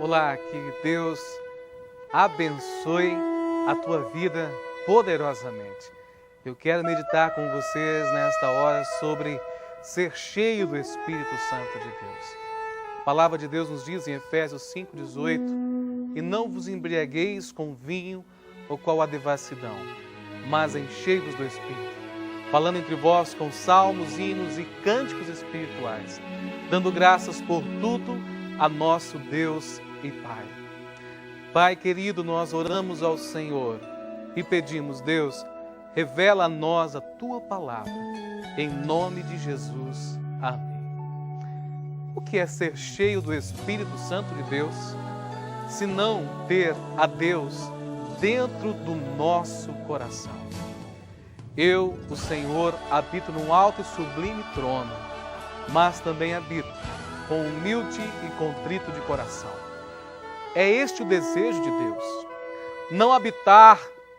Olá, que Deus abençoe a tua vida poderosamente. Eu quero meditar com vocês nesta hora sobre ser cheio do Espírito Santo de Deus. A palavra de Deus nos diz em Efésios 5,18: e não vos embriagueis com vinho, o qual há devassidão, mas enchei-vos do Espírito, falando entre vós com salmos, hinos e cânticos espirituais, dando graças por tudo a nosso Deus e Pai. Pai querido, nós oramos ao Senhor e pedimos, Deus, revela a nós a Tua palavra, em nome de Jesus. Amém. O que é ser cheio do Espírito Santo de Deus, se não ter a Deus dentro do nosso coração? Eu, o Senhor, habito num alto e sublime trono, mas também habito com humilde e contrito de coração. É este o desejo de Deus. Não habitar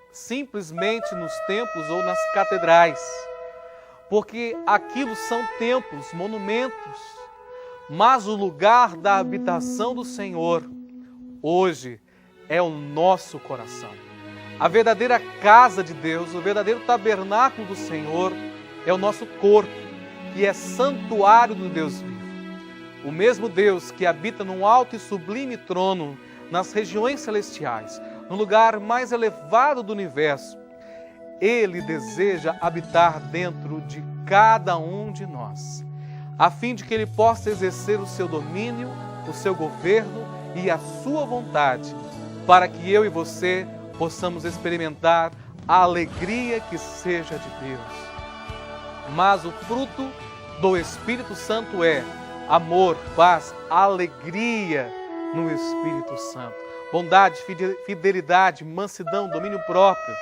simplesmente nos templos ou nas catedrais, porque aquilo são templos, monumentos, mas o lugar da habitação do Senhor hoje é o nosso coração. A verdadeira casa de Deus, o verdadeiro tabernáculo do Senhor é o nosso corpo, que é santuário do Deus vivo. O mesmo Deus que habita num alto e sublime trono nas regiões celestiais, no lugar mais elevado do universo, Ele deseja habitar dentro de cada um de nós, a fim de que Ele possa exercer o seu domínio, o seu governo e a sua vontade, para que eu e você possamos experimentar a alegria que seja de Deus. Mas o fruto do Espírito Santo é amor, paz, alegria no Espírito Santo. Bondade, fidelidade, mansidão, domínio próprio.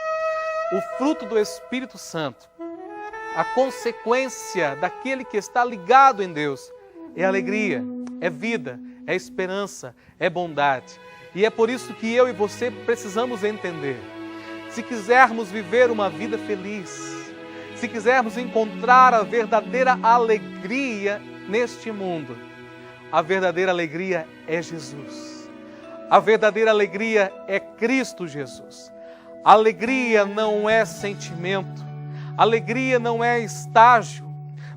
O fruto do Espírito Santo, a consequência daquele que está ligado em Deus, é alegria, é vida, é esperança, é bondade. E é por isso que eu e você precisamos entender. Se quisermos viver uma vida feliz, se quisermos encontrar a verdadeira alegria neste mundo, a verdadeira alegria é Jesus. A verdadeira alegria é Cristo Jesus. A alegria não é sentimento. A alegria não é estágio.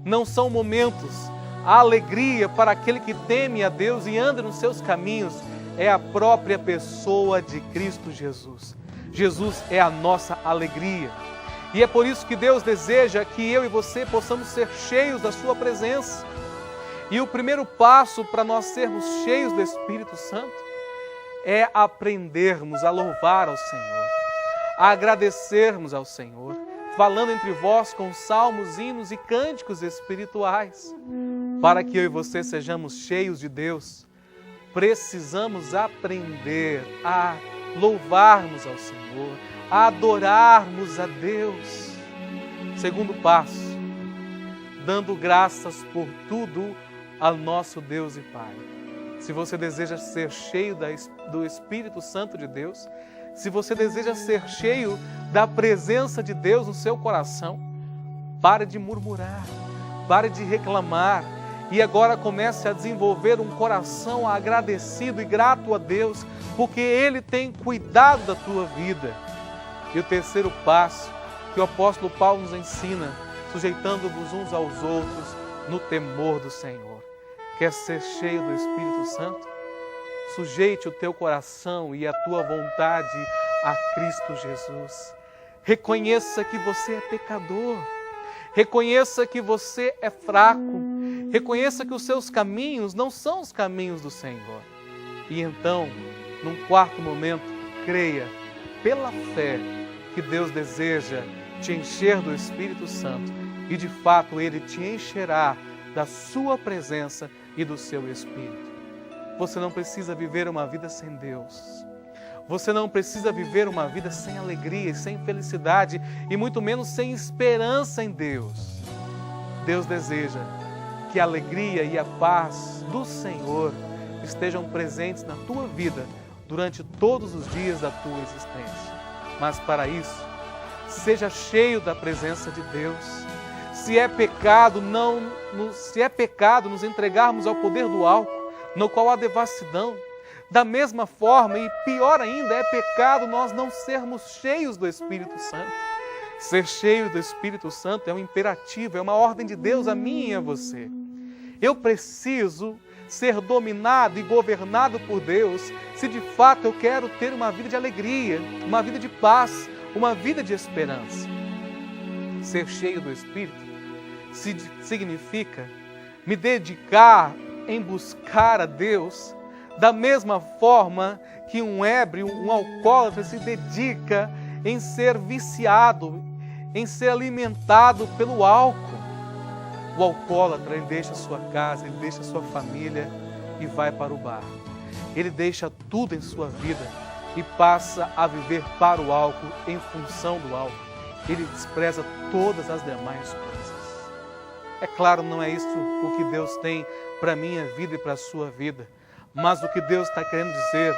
Não são momentos. A alegria para aquele que teme a Deus e anda nos seus caminhos é a própria pessoa de Cristo Jesus. Jesus é a nossa alegria. E é por isso que Deus deseja que eu e você possamos ser cheios da sua presença. E o primeiro passo para nós sermos cheios do Espírito Santo é aprendermos a louvar ao Senhor, a agradecermos ao Senhor, falando entre vós com salmos, hinos e cânticos espirituais. Para que eu e você sejamos cheios de Deus, precisamos aprender a louvarmos ao Senhor, a adorarmos a Deus. Segundo passo, dando graças por tudo ao nosso Deus e Pai. Se você deseja ser cheio do Espírito Santo de Deus, se você deseja ser cheio da presença de Deus no seu coração, pare de murmurar, pare de reclamar e agora comece a desenvolver um coração agradecido e grato a Deus, porque Ele tem cuidado da tua vida. E o terceiro passo que o apóstolo Paulo nos ensina, sujeitando-vos uns aos outros no temor do Senhor. Quer ser cheio do Espírito Santo? Sujeite o teu coração e a tua vontade a Cristo Jesus. Reconheça que você é pecador. Reconheça que você é fraco. Reconheça que os seus caminhos não são os caminhos do Senhor. E então, num quarto momento, creia pela fé que Deus deseja te encher do Espírito Santo e de fato Ele te encherá da sua presença e do seu Espírito. Você não precisa viver uma vida sem Deus. Você não precisa viver uma vida sem alegria, sem felicidade e muito menos sem esperança em Deus. Deus deseja que a alegria e a paz do Senhor estejam presentes na tua vida durante todos os dias da tua existência. Mas para isso, seja cheio da presença de Deus. Se é pecado nos entregarmos ao poder do álcool, no qual há devassidão, Da mesma forma, e pior ainda, é pecado nós não sermos cheios do Espírito Santo. Ser cheio do Espírito Santo é um imperativo, é uma ordem de Deus a mim e a você. Eu preciso ser dominado e governado por Deus se de fato eu quero ter uma vida de alegria, uma vida de paz, uma vida de esperança. Ser cheio do Espírito significa me dedicar em buscar a Deus da mesma forma que um ébrio, um alcoólatra se dedica em ser viciado, em ser alimentado pelo álcool. O alcoólatra, ele deixa sua casa, ele deixa sua família e vai para o bar. Ele deixa tudo em sua vida e passa a viver para o álcool, em função do álcool. Ele despreza todas as demais coisas. É claro, não é isso o que Deus tem para a minha vida e para a sua vida. Mas o que Deus está querendo dizer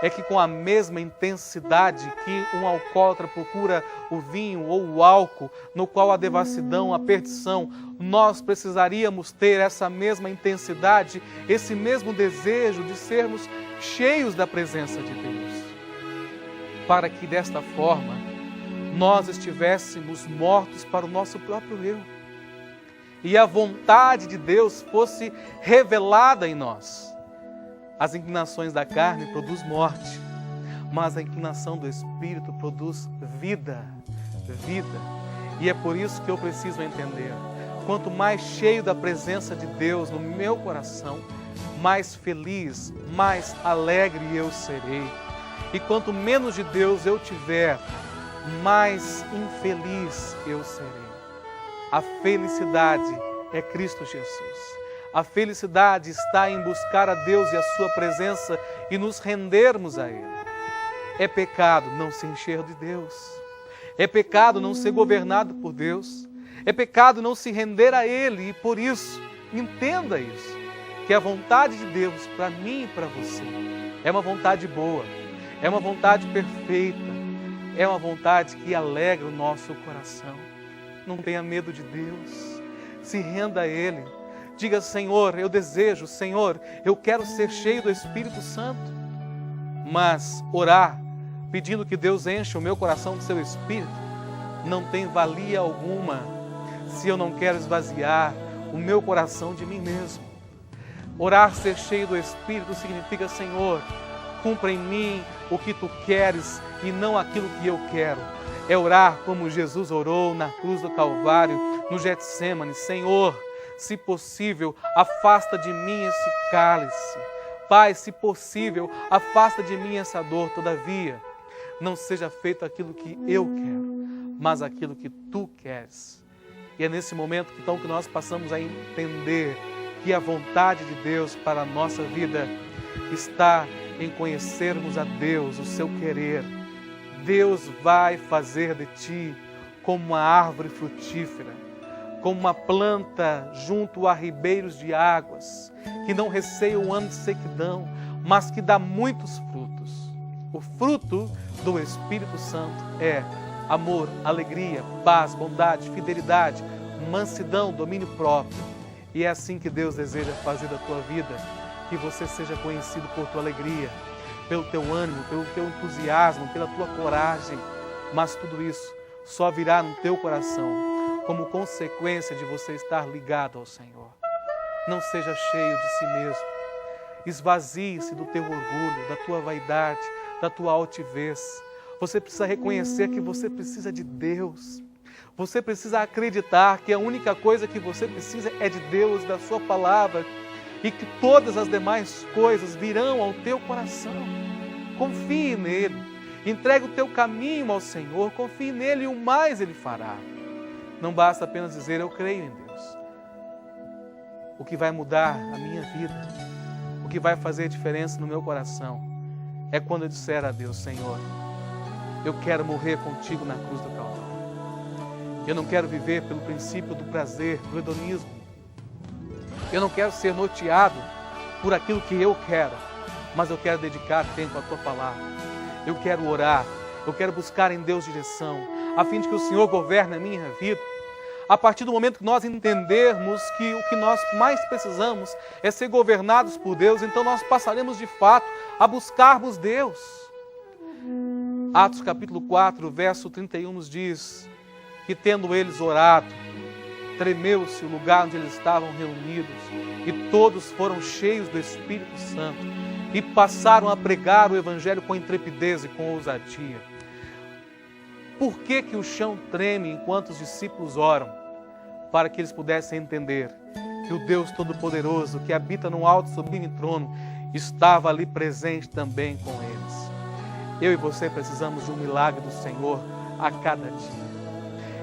é que com a mesma intensidade que um alcoólatra procura o vinho ou o álcool, no qual a devassidão, a perdição, nós precisaríamos ter essa mesma intensidade, esse mesmo desejo de sermos cheios da presença de Deus. Para que desta forma nós estivéssemos mortos para o nosso próprio eu e a vontade de Deus fosse revelada em nós. As inclinações da carne produzem morte, mas a inclinação do Espírito produz vida, vida. E é por isso que eu preciso entender, quanto mais cheio da presença de Deus no meu coração, mais feliz, mais alegre eu serei. E quanto menos de Deus eu tiver, mais infeliz eu serei. A felicidade é Cristo Jesus. A felicidade está em buscar a Deus e a sua presença e nos rendermos a Ele. É pecado não se encher de Deus. É pecado não ser governado por Deus. É pecado não se render a Ele. E por isso, entenda isso, que a vontade de Deus para mim e para você é uma vontade boa, é uma vontade perfeita, é uma vontade que alegra o nosso coração. Não tenha medo de Deus, se renda a Ele. Diga, Senhor, eu desejo, Senhor, eu quero ser cheio do Espírito Santo. Mas orar, pedindo que Deus encha o meu coração do seu Espírito, não tem valia alguma se eu não quero esvaziar o meu coração de mim mesmo. Orar, ser cheio do Espírito, significa, Senhor, cumpra em mim o que Tu queres e não aquilo que eu quero. É orar como Jesus orou na cruz do Calvário, no Getsêmani. Senhor, se possível, afasta de mim esse cálice. Pai, se possível, afasta de mim essa dor. Todavia, não seja feito aquilo que eu quero, mas aquilo que Tu queres. E é nesse momento então que nós passamos a entender que a vontade de Deus para a nossa vida está em conhecermos a Deus, o seu querer. Deus vai fazer de ti como uma árvore frutífera, como uma planta junto a ribeiros de águas, que não receia o ano de sequidão, mas que dá muitos frutos. O fruto do Espírito Santo é amor, alegria, paz, bondade, fidelidade, mansidão, domínio próprio. E é assim que Deus deseja fazer da tua vida, que você seja conhecido por tua alegria, pelo teu ânimo, pelo teu entusiasmo, pela tua coragem. Mas tudo isso só virá no teu coração como consequência de você estar ligado ao Senhor. Não seja cheio de si mesmo. Esvazie-se do teu orgulho, da tua vaidade, da tua altivez. Você precisa reconhecer que você precisa de Deus. Você precisa acreditar que a única coisa que você precisa é de Deus, da sua palavra, e que todas as demais coisas virão ao teu coração. Confie nele. Entregue o teu caminho ao Senhor. Confie nele e o mais Ele fará. Não basta apenas dizer, eu creio em Deus. O que vai mudar a minha vida, o que vai fazer diferença no meu coração, é quando eu disser a Deus, Senhor, eu quero morrer contigo na cruz do Calvário. Eu não quero viver pelo princípio do prazer, do hedonismo. Eu não quero ser norteado por aquilo que eu quero, mas eu quero dedicar tempo à Tua palavra. Eu quero orar, eu quero buscar em Deus direção, a fim de que o Senhor governe a minha vida, A partir do momento que nós entendermos que o que nós mais precisamos é ser governados por Deus, então nós passaremos de fato a buscarmos Deus. Atos capítulo 4, verso 31 nos diz que tendo eles orado, tremeu-se o lugar onde eles estavam reunidos e todos foram cheios do Espírito Santo e passaram a pregar o Evangelho com intrepidez e com ousadia. Por que que o chão treme enquanto os discípulos oram? Para que eles pudessem entender que o Deus Todo-Poderoso, que habita no alto e sublime trono, estava ali presente também com eles. Eu e você precisamos de um milagre do Senhor a cada dia.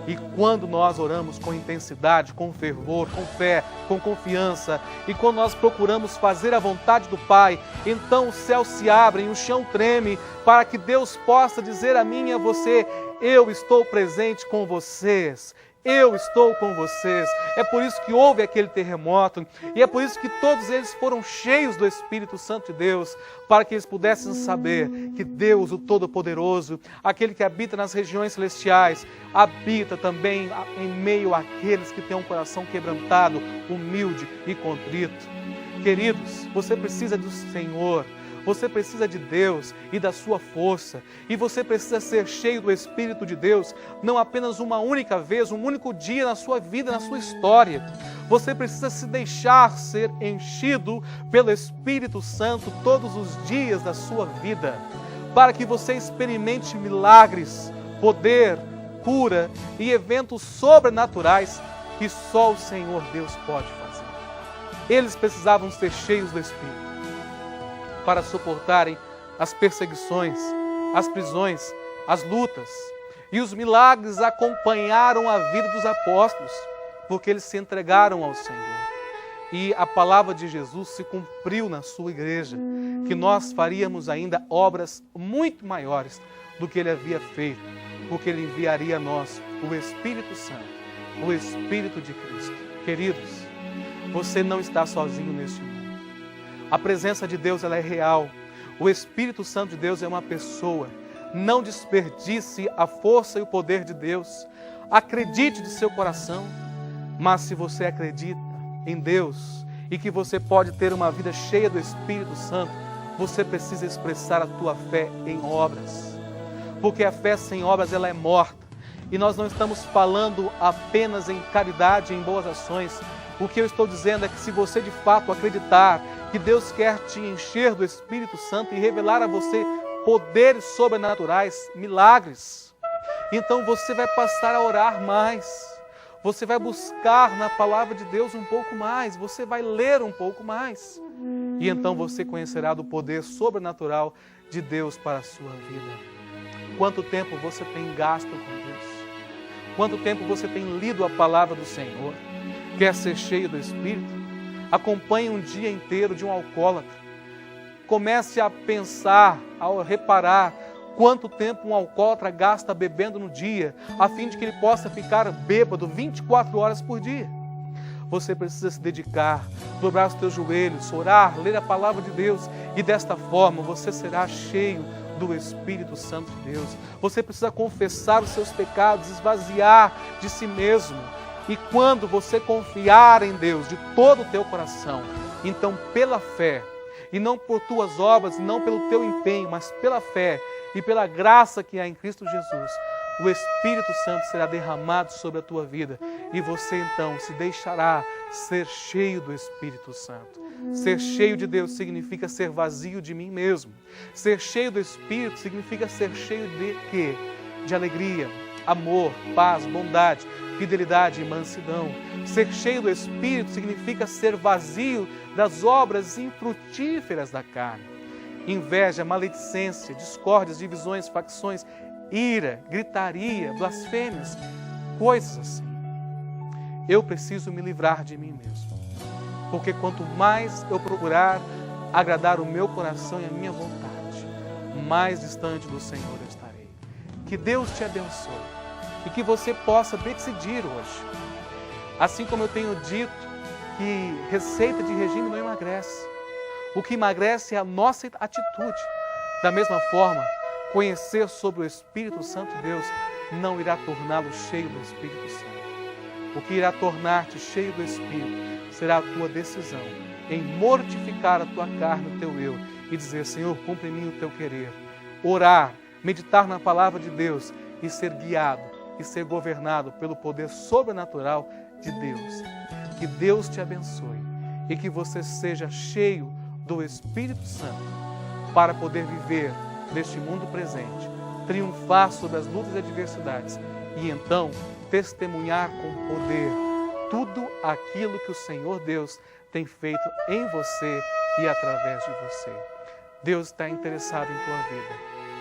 E quando nós oramos com intensidade, com fervor, com fé, com confiança, e quando nós procuramos fazer a vontade do Pai, então os céus se abrem, o chão treme, para que Deus possa dizer a mim e a você: eu estou presente com vocês. Eu estou com vocês. É por isso que houve aquele terremoto e é por isso que todos eles foram cheios do Espírito Santo de Deus, para que eles pudessem saber que Deus, o Todo-Poderoso, aquele que habita nas regiões celestiais, habita também em meio àqueles que têm um coração quebrantado, humilde e contrito. Queridos, você precisa do Senhor. Você precisa de Deus e da sua força. E você precisa ser cheio do Espírito de Deus, não apenas uma única vez, um único dia na sua vida, na sua história. Você precisa se deixar ser enchido pelo Espírito Santo todos os dias da sua vida, para que você experimente milagres, poder, cura e eventos sobrenaturais que só o Senhor Deus pode fazer. Eles precisavam ser cheios do Espírito para suportarem as perseguições, as prisões, as lutas. E os milagres acompanharam a vida dos apóstolos, porque eles se entregaram ao Senhor. E a palavra de Jesus se cumpriu na sua igreja, que nós faríamos ainda obras muito maiores do que ele havia feito, porque ele enviaria a nós o Espírito Santo, o Espírito de Cristo. Queridos, você não está sozinho neste mundo. A presença de Deus, ela é real. O Espírito Santo de Deus é uma pessoa. Não desperdice a força e o poder de Deus. Acredite de seu coração. Mas se você acredita em Deus e que você pode ter uma vida cheia do Espírito Santo, você precisa expressar a tua fé em obras. Porque a fé sem obras, ela é morta. E nós não estamos falando apenas em caridade, em boas ações. O que eu estou dizendo é que se você de fato acreditar que Deus quer te encher do Espírito Santo e revelar a você poderes sobrenaturais, milagres, então você vai passar a orar mais, você vai buscar na palavra de Deus um pouco mais, você vai ler um pouco mais, e então você conhecerá do poder sobrenatural de Deus para a sua vida. Quanto tempo você tem gasto com Deus? Quanto tempo você tem lido a palavra do Senhor? Quer ser cheio do Espírito? Acompanhe um dia inteiro de um alcoólatra. Comece a pensar, a reparar quanto tempo um alcoólatra gasta bebendo no dia, a fim de que ele possa ficar bêbado 24 horas por dia. Você precisa se dedicar, dobrar os teus joelhos, orar, ler a palavra de Deus, e desta forma você será cheio do Espírito Santo de Deus. Você precisa confessar os seus pecados, esvaziar de si mesmo. E quando você confiar em Deus de todo o teu coração, então pela fé, e não por tuas obras, não pelo teu empenho, mas pela fé e pela graça que há em Cristo Jesus, o Espírito Santo será derramado sobre a tua vida e você então se deixará ser cheio do Espírito Santo. Ser cheio de Deus significa ser vazio de mim mesmo. Ser cheio do Espírito significa ser cheio de quê? De alegria, amor, paz, bondade, fidelidade e mansidão. Ser cheio do Espírito significa ser vazio das obras infrutíferas da carne. Inveja, maledicência, discórdias, divisões, facções, ira, gritaria, blasfêmias, coisas assim. Eu preciso me livrar de mim mesmo. Porque quanto mais eu procurar agradar o meu coração e a minha vontade, mais distante do Senhor eu estarei. Que Deus te abençoe e que você possa decidir hoje. Assim como eu tenho dito que receita de regime não emagrece. O que emagrece é a nossa atitude. Da mesma forma, conhecer sobre o Espírito Santo de Deus não irá torná-lo cheio do Espírito Santo. O que irá tornar-te cheio do Espírito será a tua decisão em mortificar a tua carne, o teu eu, e dizer: Senhor, cumpre em mim o teu querer. Orar, meditar na palavra de Deus e ser guiado e ser governado pelo poder sobrenatural de Deus. Que Deus te abençoe e que você seja cheio do Espírito Santo para poder viver neste mundo presente, triunfar sobre as lutas e adversidades e então testemunhar com poder tudo aquilo que o Senhor Deus tem feito em você e através de você. Deus está interessado em tua vida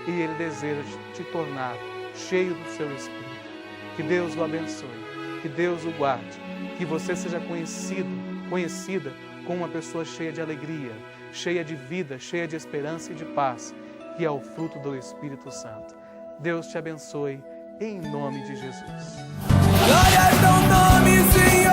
e Ele deseja te tornar cheio do seu Espírito. Que Deus o abençoe, que Deus o guarde, que você seja conhecida como uma pessoa cheia de alegria, cheia de vida, cheia de esperança e de paz, que é o fruto do Espírito Santo. Deus te abençoe, em nome de Jesus. Glória ao teu nome, Senhor.